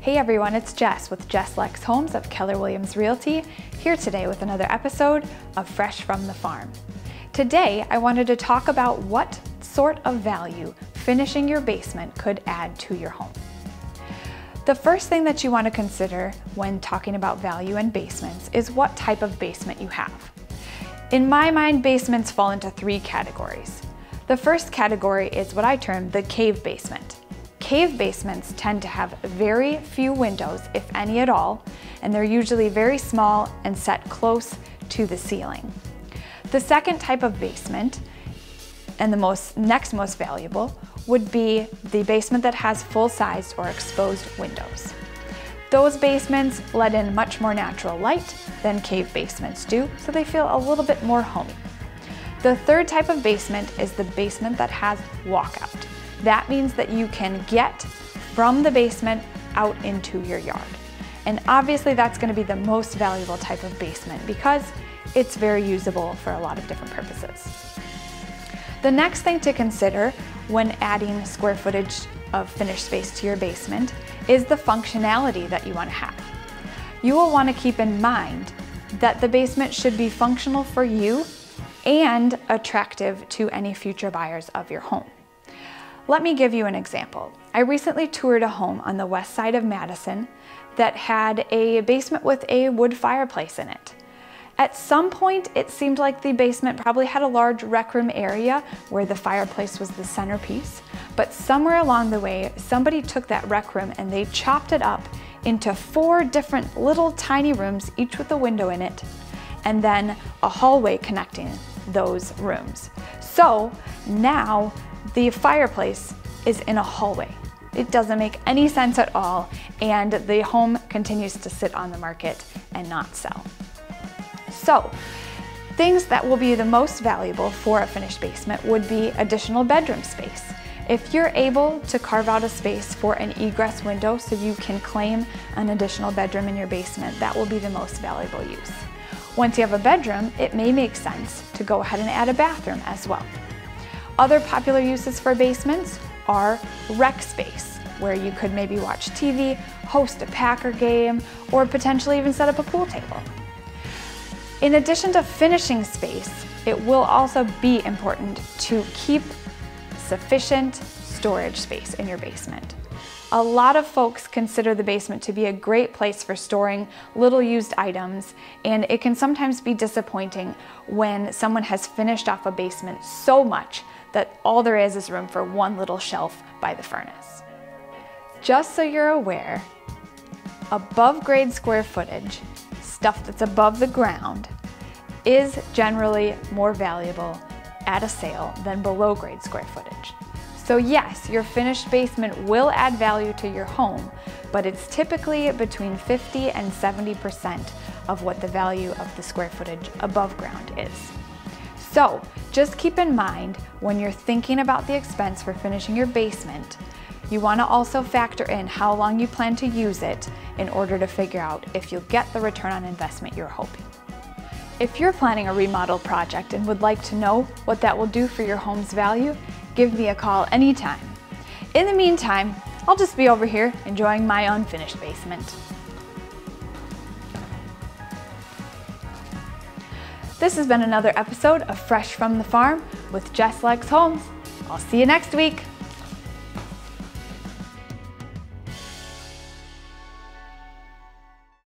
Hey everyone, it's Jess with Jess Lex Homes of Keller Williams Realty, here today with another episode of Fresh from the Farm. Today, I wanted to talk about what sort of value finishing your basement could add to your home. The first thing that you want to consider when talking about value in basements is what type of basement you have. In my mind, basements fall into three categories. The first category is what I term the cave basement. Cave basements tend to have very few windows, if any at all, and they're usually very small and set close to the ceiling. The second type of basement, and the next most valuable, would be the basement that has full-sized or exposed windows. Those basements let in much more natural light than cave basements do, so they feel a little bit more homey. The third type of basement is the basement that has walkout. That means that you can get from the basement out into your yard. And obviously that's going to be the most valuable type of basement because it's very usable for a lot of different purposes. The next thing to consider when adding square footage of finished space to your basement is the functionality that you want to have. You will want to keep in mind that the basement should be functional for you and attractive to any future buyers of your home. Let me give you an example. I recently toured a home on the west side of Madison that had a basement with a wood fireplace in it. At some point, it seemed like the basement probably had a large rec room area where the fireplace was the centerpiece, but somewhere along the way, somebody took that rec room and they chopped it up into 4 different little tiny rooms, each with a window in it, and then a hallway connecting those rooms. So now the fireplace is in a hallway. It doesn't make any sense at all, and the home continues to sit on the market and not sell. So, things that will be the most valuable for a finished basement would be additional bedroom space. If you're able to carve out a space for an egress window so you can claim an additional bedroom in your basement, that will be the most valuable use. Once you have a bedroom, it may make sense to go ahead and add a bathroom as well. Other popular uses for basements are rec space, where you could maybe watch TV, host a Packer game, or potentially even set up a pool table. In addition to finishing space, it will also be important to keep sufficient storage space in your basement. A lot of folks consider the basement to be a great place for storing little used items, and it can sometimes be disappointing when someone has finished off a basement so much that all there is room for one little shelf by the furnace. Just so you're aware, above grade square footage, stuff that's above the ground, is generally more valuable at a sale than below grade square footage. So yes, your finished basement will add value to your home, but it's typically between 50 and 70% of what the value of the square footage above ground is. So just keep in mind when you're thinking about the expense for finishing your basement, you want to also factor in how long you plan to use it in order to figure out if you'll get the return on investment you're hoping. If you're planning a remodel project and would like to know what that will do for your home's value, give me a call anytime. In the meantime, I'll just be over here enjoying my unfinished basement. This has been another episode of Fresh from the Farm with Jess Lex Homes. I'll see you next week.